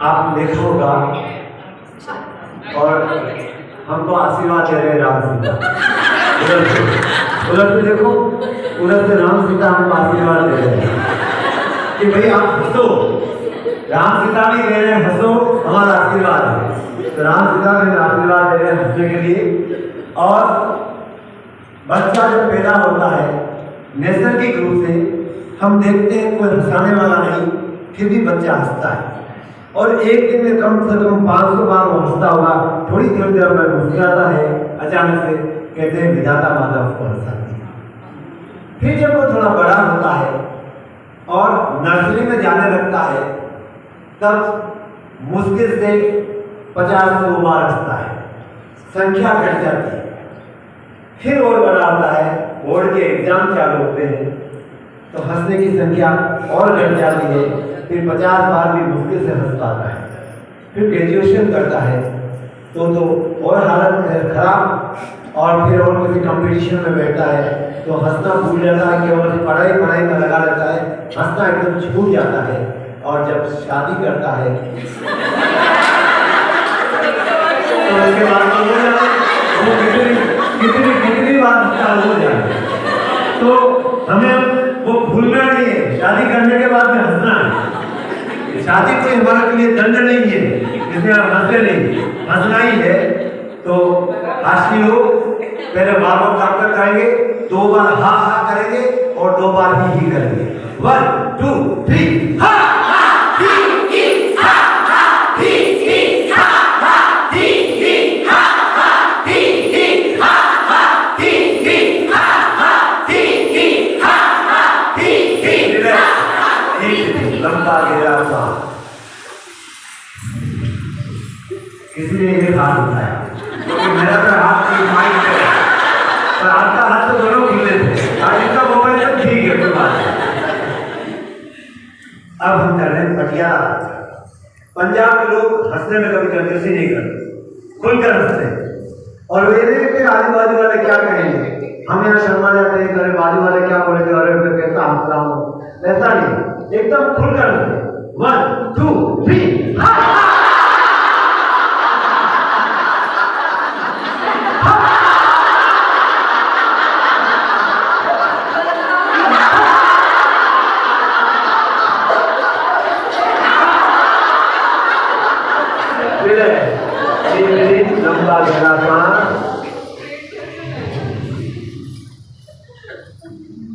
आप देखा होगा और हमको आशीर्वाद दे रहे राम सीता। उधर से देखो, उधर से राम सीता हमको आशीर्वाद दे रहे हैं कि भाई आप हंसो। राम सीता भी कह रहे हैं हंसो, हमारा आशीर्वाद है। तो राम सीता भी आशीर्वाद दे रहे हैं हंसने के लिए। और बच्चा जब पैदा होता है नैसर्गिक रूप से हम देखते हैं कोई हंसाने वाला नहीं, फिर भी बच्चा हंसता है। और एक दिन में कम से कम 500 बार वो हंसता होगा। थोड़ी थोड़ी देर में मुस्कुराता है, अचानक से कहते हैं विधाता माता उसको हंसाती है। फिर जब वो थोड़ा बड़ा होता है और नर्सरी में जाने लगता है तब मुश्किल से 50-100 बार हंसता है, संख्या घट जाती है। फिर और बड़ा होता है, बोर्ड के एग्जाम चालू होते हैं तो हंसने की संख्या और घट जाती है। फिर 50 बार भी मुश्किल से हंस पाता है। फिर ग्रेजुएशन करता है तो और हालत खराब। और फिर और किसी कंपटीशन में बैठता है तो हंसना भूल जाता है, केवल पढ़ाई में लगा रहता है, हंसना एकदम छूट जाता है। और जब शादी करता है तो उसके बाद वो कितनी बार हंसता हो जाए। तो हमें वो भूलना नहीं है, शादी करने के बाद में हंसना है। शादी कोई हमारे लिए दंड नहीं है, इसमें आप हंसते नहीं, हंसना ही है। तो आज की लोग पहले बार काट करेंगे, 2 बार हा हा करेंगे और 2 बार ही करेंगे। 1 2 3 हा हा ही हा हा ही हा हा ही हा हा ही हा हा ही हा हा ही हा हा ही लंबा गया था। किसी ने ये हाथ उठाया क्योंकि मेरा तो हाथ की माइक है, पर आपका हाथ तो दोनों खुले थे। आज इसका मोबाइल तो ठीक है, कोई बात नहीं। अब हम कर रहे हैं पटियाला। पंजाब के लोग हंसने में कभी कंजूसी नहीं करते, खुलकर हंसते हैं। और वे फिर आजू बाजू वाले क्या कहेंगे, हम यहाँ शर्मा जाते हैं, अरे बाजू वाले क्या बोलेंगे, अरे मैं कैसा हंस रहा हूँ। ऐसा नहीं, एकदम खुलकर हंसते। 1 2 3 हा हा। लंबा गहरा सांस,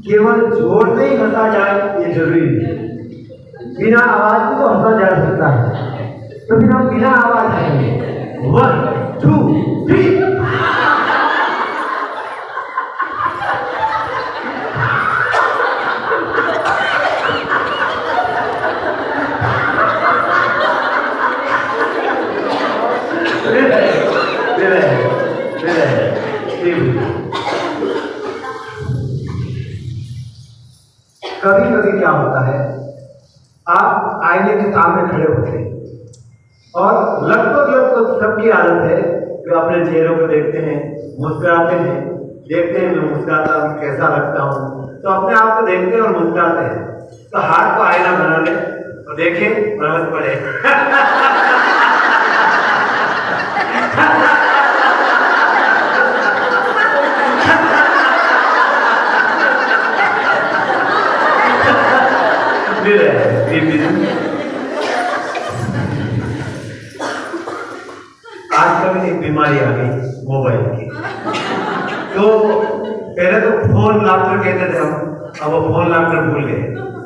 केवल जोर से ही हंसा जाए ये जरूरी है। बिना आवाज के तो हंसा जा सकता है, तो फिर हम बिना आवाज आएंगे। 1 2 3 कभी कभी क्या होता है, आप आईने के सामने खड़े होते हैं और लगभग सबकी आदत है जो अपने चेहरों को देखते हैं, मुस्कुराते हैं, देखते हैं मैं मुस्कुराता हूँ कैसा लगता हूँ, तो अपने आप को देखते हैं और मुस्कुराते हैं। तो हाथ को आईना बना ले और देखें, बरस पड़े। आजकल एक बीमारी आ गई मोबाइल की। तो पहले तो फोन लाफ्टर कहते थे हम, अब वो फोन लाफ्टर भूल गए,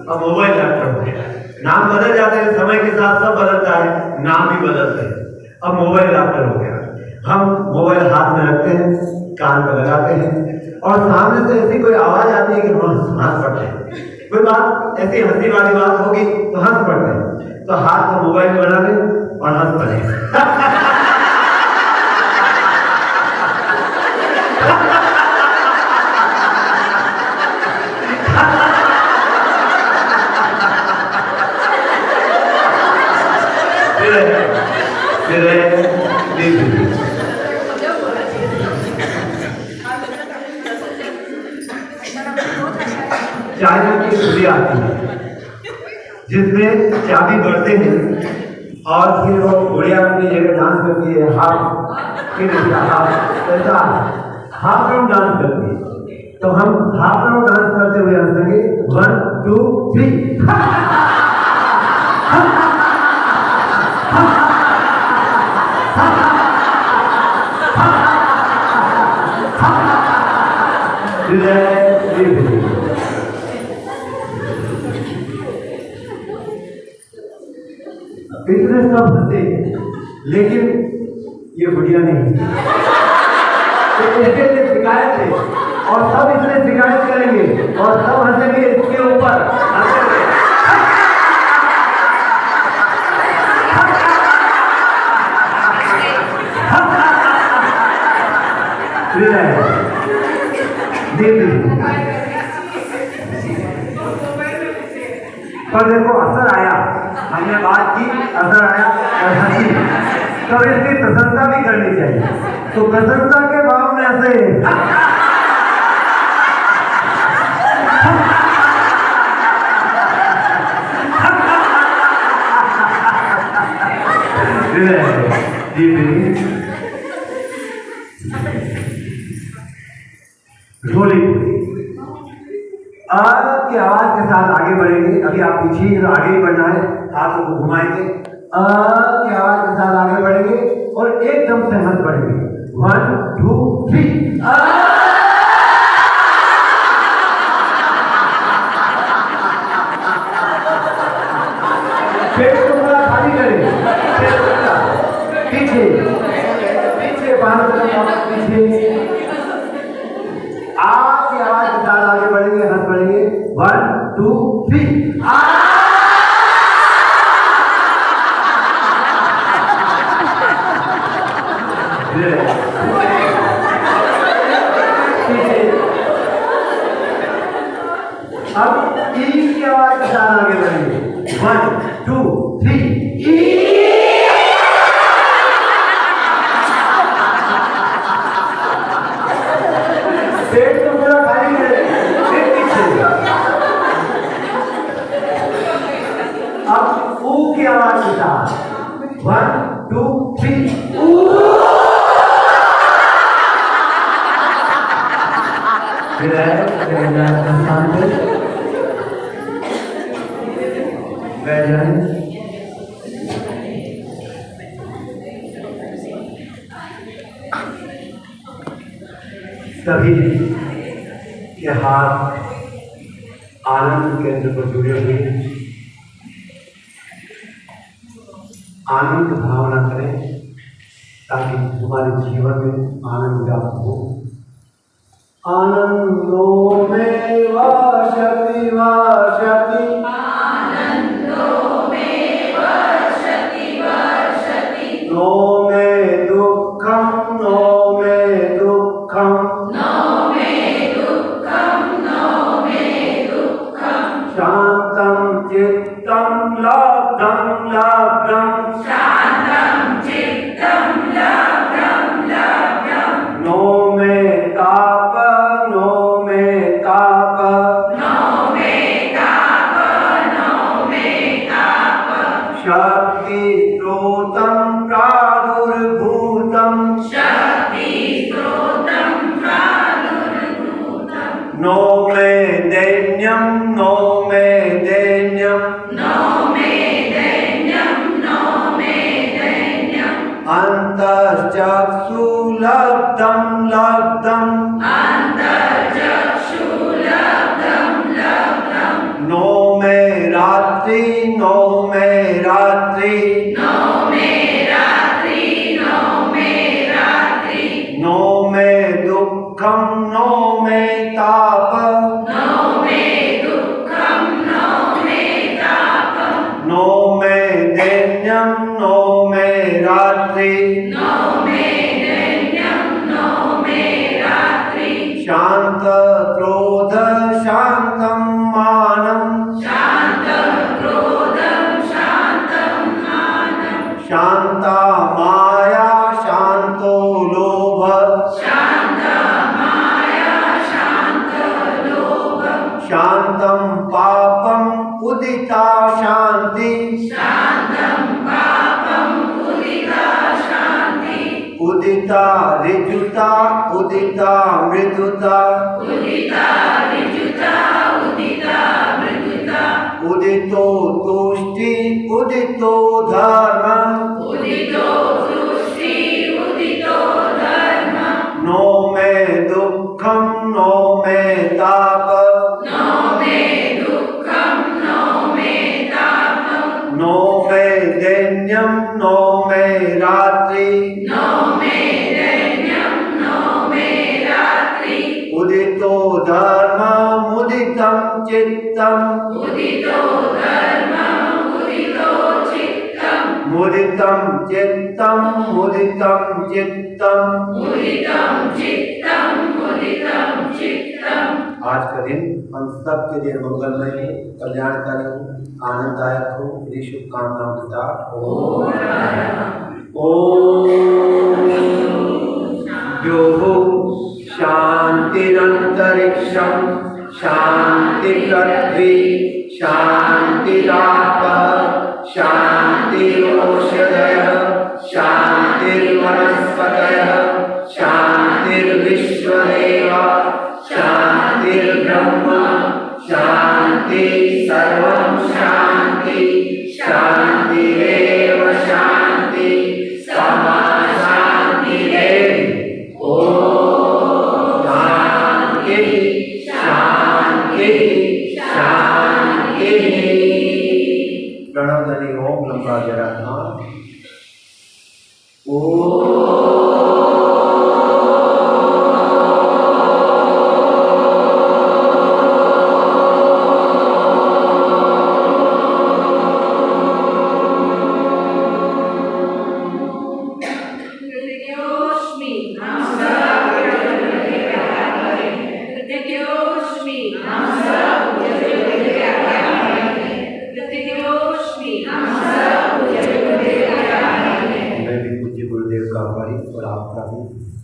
अब मोबाइल लाफ्टर हो गया। नाम बदल जाते हैं, समय के साथ सब बदलता है, नाम भी बदलते हैं। अब मोबाइल लाफ्टर हो गया। हम मोबाइल हाथ में रखते हैं, कान पर लगाते हैं और सामने से ऐसी कोई आवाज आती है कि हम हंस पड़ते हैं। कोई बात ऐसी हंसी वाली बात होगी तो हंस पड़ते हैं। तो हाथ को मोबाइल बना ले और हंस पड़े। चाबी की सुई आती है जिसमें चाबी भरते हैं और फिर वो गुड़िया अपनी जगह डांस करती है, हाफ फिर हाफ ऐसा हाफ राउंड डांस करती है। तो हम हाफ राउंड डांस करते हुए हंसेंगे 1 2 3। इतने सब हंसे, लेकिन ये बुढ़िया नहीं। तो इसके लिए शिकायत है और सब इसमें शिकायत करेंगे और सब हंसेंगे इसके ऊपर। पर देखो असर आया, हमने बात की, असर आया और हंसी, तो इसकी प्रशंसा भी करनी चाहिए। तो प्रशंसा के भाव में ऐसे ढोली की आवाज के साथ आगे बढ़ेंगे। अभी आप पीछे आगे ही बढ़ना है, हाथों को घुमाएंगे, की आवाज के साथ आगे बढ़ेंगे और एकदम से हंस बढ़ेंगे। 1 2 3। पेट को पूरा खाली करें, पीछे पीछे बाहर पीछे आपकी आवाज के साथ आगे बढ़ेंगे, हंस बढ़ेंगे। 1 2 3। अब ई की आवाज के साथ आगे बढ़ेंगे। 1 2 3। पेट को पूरा खाली करें, फिर पीछे। अब ऊ की आवाज के साथ 1 2 3। फिर सभी के हाथ आनंद केंद्र पर जुड़े हुए, आनंद भावना करें ताकि हमारे जीवन में आनंद व्याप्त हो। आनंदो में वाशति वाशति, आनंदो में वर्षति वर्षति, नो में दुःखम नो में दुःखम, नो में दुःखम नो में दुःखम, शांतं चित्तं लब्धं लब्धं, शान्तं चित्तं लब्धं लब्धं, नो में ताप नो में ताप, नो में ताप नो में ताप, शक्ति स्रोतं प्रादुर्भूतं, शक्ति स्रोतं प्रादुर्भूतं, नो में दैन्यं नो में दैन्यं, नो में दैन्यं नो में दैन्यं, अन्तश्चक्षु लब्धं लब्धं, अन्तर्चक्षु लब्धं लब्धं, नो में रात्रि नो में रात्रि, नो में रात्रि नो में रात्रि, नो में दुःखं नो में ताप, नो में दुःखं नो में ताप, नो में दैन्यं नो में रात्रि, नो में दैन्यं नो में रात्रि, शांत क्रोध शांतं मानं, शान्तं क्रोधं शान्तं मानं, शांता माया शांतो लोभ, शान्ता माया शान्त लोभ, शांतं पापं उदिता शांति, शान्तं पापं उदिता ऋजुता उदिता मृदुता उदिता ऋजुता उदिता मृदुता उदितो तुष्टि उदितो धर्म उदितो तुष्टि उदितो धर्म नो मे दुःखं नो मे ताप नो मे दुःखं नो मे तापं नो मे दैन्यं नो मे रात्रि नो मे दैन्यं नो मे रात्रि उदितो धर्म उदितं चित्तम् उदितो धर्म उदितो चित्तम् मुदितं चित्तं मुदितं चित्तम् मुदितं चित्तं मुदितं चित्तम्। आज का दिन हम सब के लिए मंगलमय हो, कल्याणकारी हो, आनंददायक हो, मेरी शुभकामनाओं के साथ जो हो शांतिरंतरिक्षम शांति पृथ्वी शांतिराप शांतिरोषधय शांतिर्वनस्पतयः शांतिर्विश्वदेव शांतिर्ब्रह्म शांति सर्वं शांति शांतिरेव शांति समा शांतिरेव ओम शांति शांति शांति प्रणव ध्वनि ओम लंबा जरा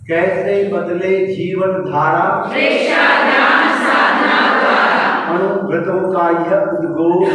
कैसे बदले जीवन धारा अनुव्रतों का यह उद्घोष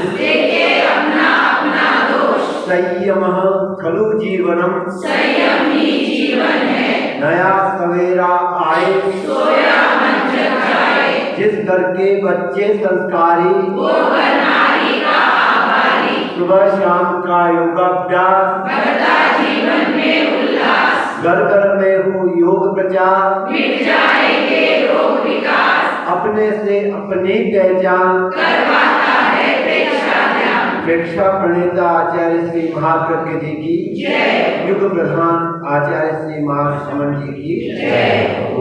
संयमः खलु जीवनम संयम ही जीवन है नया सवेरा आए सोया मन जगाए जिस घर के बच्चे संस्कारी वो घर नारी का आभारी सुबह शाम का योगाभ्यास बढ़ता जीवन में उल्लास घर घर में हो योग प्रचार मिट जाएंगे रोग विकार अपने से अपनी पहचान करवाता है प्रेक्षा ध्यान प्रेक्षा प्रणेता आचार्य श्री महाप्रज्ञ जी की जय युग प्रधान आचार्य श्री महासमन जी की जय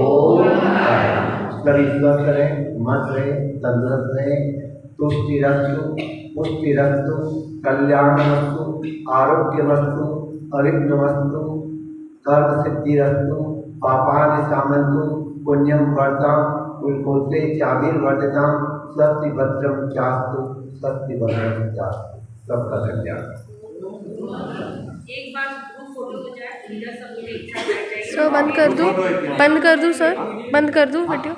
ओम सभी स्वस्थ रहे मस्त रहे तंदुरुस्त रहे तुष्टि रस्तु पुष्टि रस्तु कल्याण वस्तु आरोग्य वस्तु अविघ्न वस्तु कर्म सिद्धि रस्तु पापानि शामन्तु पुण्यम वर्ताम उल्कोते चाभिर वर्धताम स्वस्ति भद्रम चास्तु स्वस्ति भद्रम चास्तु सबका कल्याण। एक बार ग्रुप फोटो हो जाए लीडर सब लोग एक साथ बैठ जाएंगे। सर बंद कर दूं सर बंद कर दूं वीडियो।